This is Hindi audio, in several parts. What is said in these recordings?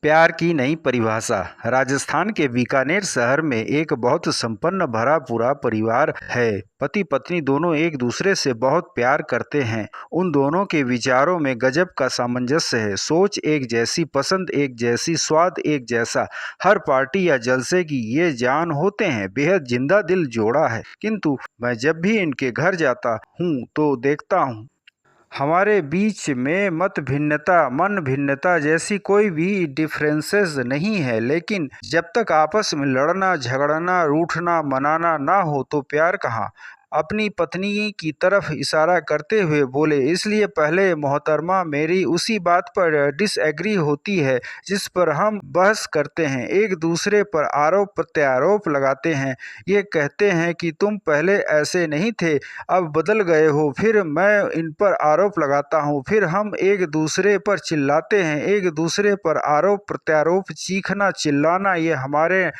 प्यार की नई परिभाषा। राजस्थान के बीकानेर शहर में एक बहुत संपन्न भरा पूरा परिवार है। पति पत्नी दोनों एक दूसरे से बहुत प्यार करते हैं। उन दोनों के विचारों में गजब का सामंजस्य है। सोच एक जैसी, पसंद एक जैसी, स्वाद एक जैसा। हर पार्टी या जलसे की ये जान होते हैं। बेहद जिंदा दिल जोड़ा है। किंतु मैं जब भी इनके घर जाता हूँ तो देखता हूँ हमारे बीच में मत भिन्नता, मन भिन्नता जैसी कोई भी डिफरेंसेस नहीं है। लेकिन जब तक आपस में लड़ना, झगड़ना, रूठना, मनाना ना हो तो प्यार कहाँ। अपनी पत्नी की तरफ इशारा करते हुए बोले, इसलिए पहले मोहतरमा, मेरी उसी बात पर डिसएग्री होती है जिस पर हम बहस करते हैं, एक दूसरे पर आरोप प्रत्यारोप लगाते हैं। ये कहते हैं कि तुम पहले ऐसे नहीं थे, अब बदल गए हो। फिर मैं इन पर आरोप लगाता हूँ। फिर हम एक दूसरे पर चिल्लाते हैं, एक दूसरे पर आरोप प्रत्यारोप, चीखना चिल्लाना ये हमारे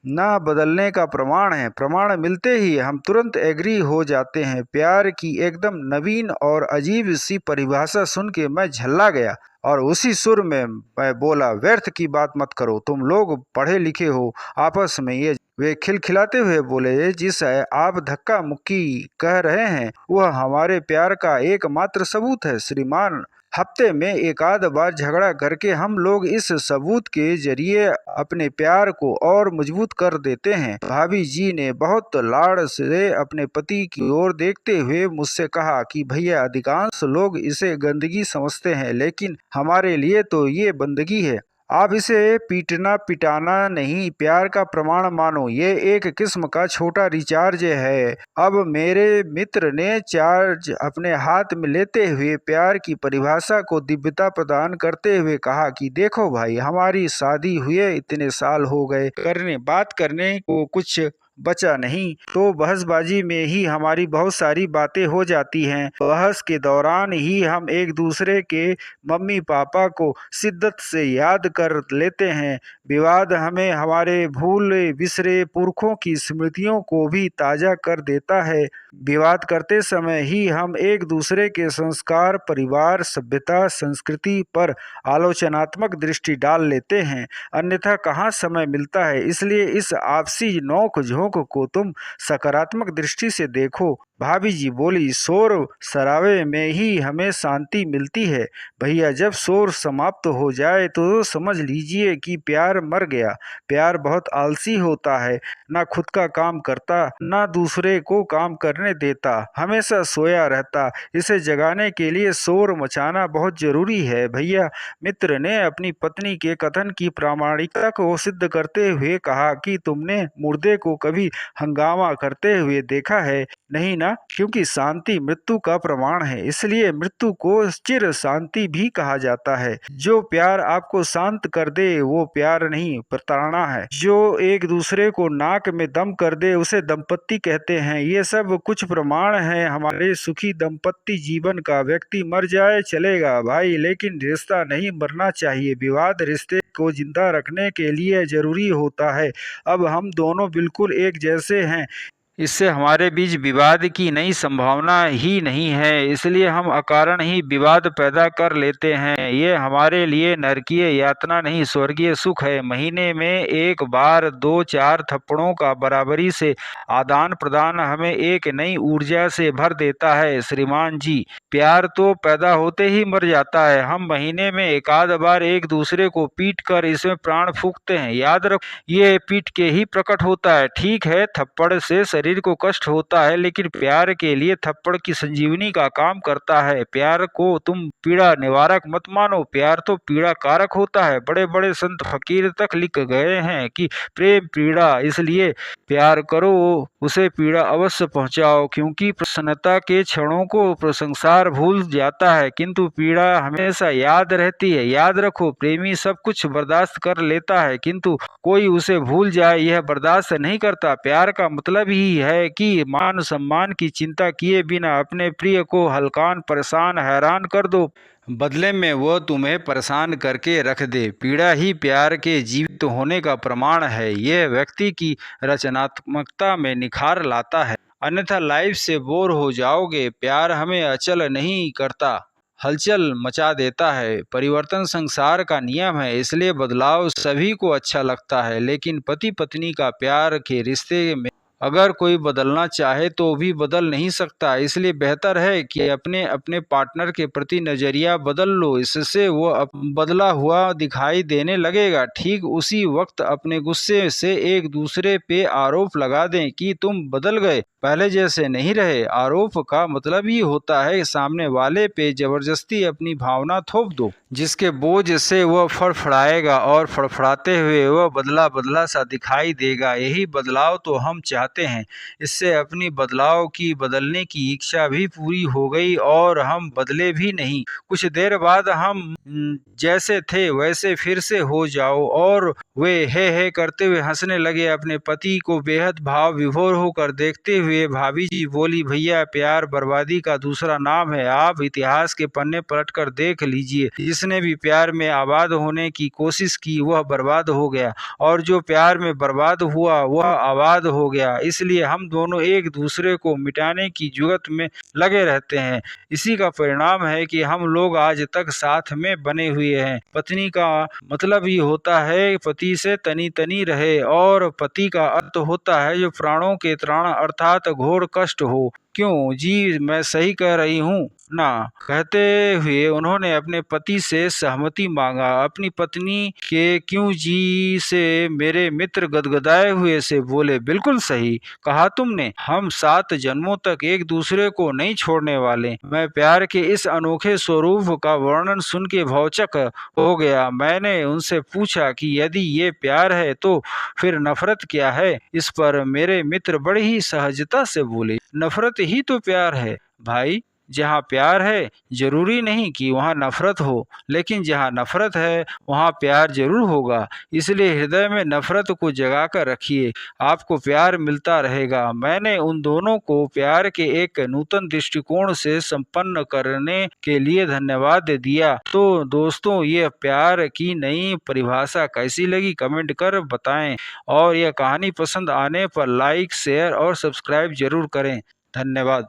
ना बदलने का प्रमाण है। प्रमाण मिलते ही हम तुरंत एग्री हो जाते हैं। प्यार की एकदम नवीन और अजीब सी परिभाषा सुन के मैं झल्ला गया और उसी सुर में मैं बोला, व्यर्थ की बात मत करो, तुम लोग पढ़े लिखे हो आपस में ये। वे खिलखिलाते हुए बोले, जिस आप धक्का मुक्की कह रहे हैं वह हमारे प्यार का एकमात्र सबूत है श्रीमान। हफ्ते में एक आध बार झगड़ा करके हम लोग इस सबूत के जरिए अपने प्यार को और मजबूत कर देते हैं। भाभी जी ने बहुत लाड़ से अपने पति की ओर देखते हुए मुझसे कहा कि भैया, अधिकांश लोग इसे गंदगी समझते हैं, लेकिन हमारे लिए तो ये बंदगी है। आप इसे पीटना पिटाना नहीं, प्यार का प्रमाण मानो। ये एक किस्म का छोटा रिचार्ज है। अब मेरे मित्र ने चार्ज अपने हाथ में लेते हुए प्यार की परिभाषा को दिव्यता प्रदान करते हुए कहा कि देखो भाई, हमारी शादी हुए इतने साल हो गए, बात करने को कुछ बचा नहीं, तो बहसबाजी में ही हमारी बहुत सारी बातें हो जाती हैं। बहस के दौरान ही हम एक दूसरे के मम्मी पापा को शिद्दत से याद कर लेते हैं। विवाद हमें हमारे भूले बिसरे पुरखों की स्मृतियों को भी ताजा कर देता है। विवाद करते समय ही हम एक दूसरे के संस्कार, परिवार, सभ्यता, संस्कृति पर आलोचनात्मक दृष्टि डाल लेते हैं, अन्यथा कहाँ समय मिलता है। इसलिए इस आपसी नोक झोंक को तुम सकारात्मक दृष्टि से देखो। भाभी जी बोली, शोर शराबे में ही हमें शांति मिलती है भैया। जब शोर समाप्त हो जाए तो समझ लीजिए कि प्यार मर गया। प्यार बहुत आलसी होता है, ना खुद का काम करता, ना दूसरे को काम करने देता, हमेशा सोया रहता। इसे जगाने के लिए शोर मचाना बहुत जरूरी है भैया। मित्र ने अपनी पत्नी के कथन की प्रामाणिकता को सिद्ध करते हुए कहा कि तुमने मुर्दे को कभी हंगामा करते हुए देखा है? नहीं ना, क्योंकि शांति मृत्यु का प्रमाण है, इसलिए मृत्यु को चिर शांति भी कहा जाता है। जो प्यार आपको शांत कर दे वो प्यार नहीं, प्रताड़ना है। जो एक दूसरे को नाक में दम कर दे उसे दंपत्ति कहते हैं। ये सब कुछ प्रमाण है हमारे सुखी दंपत्ति जीवन का। व्यक्ति मर जाए चलेगा भाई, लेकिन रिश्ता नहीं मरना चाहिए। विवाद रिश्ते को जिंदा रखने के लिए जरूरी होता है। अब हम दोनों बिल्कुल एक जैसे हैं, इससे हमारे बीच विवाद की नई संभावना ही नहीं है, इसलिए हम अकारण ही विवाद पैदा कर लेते हैं। ये हमारे लिए नरकीय यातना नहीं, स्वर्गीय सुख है। महीने में एक बार 2-4 थप्पड़ों का बराबरी से आदान प्रदान हमें एक नई ऊर्जा से भर देता है श्रीमान जी। प्यार तो पैदा होते ही मर जाता है। हम महीने में एक आध बार एक दूसरे को पीट कर इसमें प्राण फूंकते हैं। याद रखो, ये पीट के ही प्रकट होता है। ठीक है, थप्पड़ से शरीर को कष्ट होता है, लेकिन प्यार के लिए थप्पड़ की संजीवनी का काम करता है। प्यार को तुम पीड़ा निवारक मत मानो, प्यार तो पीड़ा कारक होता है। बड़े बड़े संत फकीर तक लिख गए हैं कि प्रेम पीड़ा, इसलिए प्यार करो, उसे पीड़ा अवश्य पहुंचाओ, क्योंकि प्रसन्नता के क्षणों को संसार भूल जाता है, किंतु पीड़ा हमेशा याद रहती है। याद रखो, प्रेमी सब कुछ बर्दाश्त कर लेता है, किंतु कोई उसे भूल जाए यह बर्दाश्त नहीं करता। प्यार का मतलब ही है कि मान सम्मान की चिंता किए बिना अपने प्रिय को हल्कान, परेशान, हैरान कर दो, बदले में वो तुम्हें परेशान करके रख दे। पीड़ा ही प्यार के जीवित होने का प्रमाण है। ये व्यक्ति की रचनात्मकता में निखार लाता है, अन्यथा लाइफ से बोर हो जाओगे। प्यार हमें अचल नहीं करता, हलचल मचा देता है। परिवर्तन संसार का नियम है, इसलिए बदलाव सभी को अच्छा लगता है, लेकिन पति पत्नी का प्यार के रिश्ते में अगर कोई बदलना चाहे तो भी बदल नहीं सकता। इसलिए बेहतर है कि अपने अपने पार्टनर के प्रति नजरिया बदल लो, इससे वो बदला हुआ दिखाई देने लगेगा। ठीक उसी वक्त अपने गुस्से से एक दूसरे पे आरोप लगा दें कि तुम बदल गए, पहले जैसे नहीं रहे। आरोप का मतलब ही होता है सामने वाले पे जबरदस्ती अपनी भावना थोप दो, जिसके बोझ से वह फड़फड़ाएगा और फड़फड़ाते हुए वह बदला बदला सा दिखाई देगा। यही बदलाव तो हम चाहते हैं। इससे अपनी बदलने की इच्छा भी पूरी हो गई और हम बदले भी नहीं। कुछ देर बाद हम जैसे थे वैसे फिर से हो जाओ। और वे हे करते हुए हंसने लगे। अपने पति को बेहद भाव विभोर होकर देखते हुए भाभी जी बोली, भैया प्यार बर्बादी का दूसरा नाम है। आप इतिहास के पन्ने पलटकर देख लीजिए, जिसने भी प्यार में आबाद होने की कोशिश की वह बर्बाद हो गया, और जो प्यार में बर्बाद हुआ वह आबाद हो गया। इसलिए हम दोनों एक दूसरे को मिटाने की जुगत में लगे रहते हैं। इसी का परिणाम है कि हम लोग आज तक साथ में बने हुए हैं। पत्नी का मतलब ही होता है पति से तनी तनी रहे, और पति का अर्थ होता है जो प्राणों के त्राण अर्थात घोर कष्ट हो। क्यों जी, मैं सही कह रही हूँ ना? कहते हुए उन्होंने अपने पति से सहमति मांगा। अपनी पत्नी के क्यों जी से मेरे मित्र गदगदाए हुए से बोले, बिल्कुल सही कहा तुमने। हम 7 जन्मों तक एक दूसरे को नहीं छोड़ने वाले। मैं प्यार के इस अनोखे स्वरूप का वर्णन सुन के भौचक हो गया। मैंने उनसे पूछा कि यदि ये प्यार है तो फिर नफरत क्या है? इस पर मेरे मित्र बड़ी ही सहजता से बोले, नफरत ही तो प्यार है भाई। जहाँ प्यार है जरूरी नहीं कि वहाँ नफरत हो, लेकिन जहाँ नफरत है वहाँ प्यार जरूर होगा। इसलिए हृदय में नफरत को जगा कर रखिए, आपको प्यार मिलता रहेगा। मैंने उन दोनों को प्यार के एक नूतन दृष्टिकोण से संपन्न करने के लिए धन्यवाद दिया। तो दोस्तों, ये प्यार की नई परिभाषा कैसी लगी कमेंट कर बताएं, और यह कहानी पसंद आने पर लाइक, शेयर और सब्सक्राइब जरूर करें। धन्यवाद।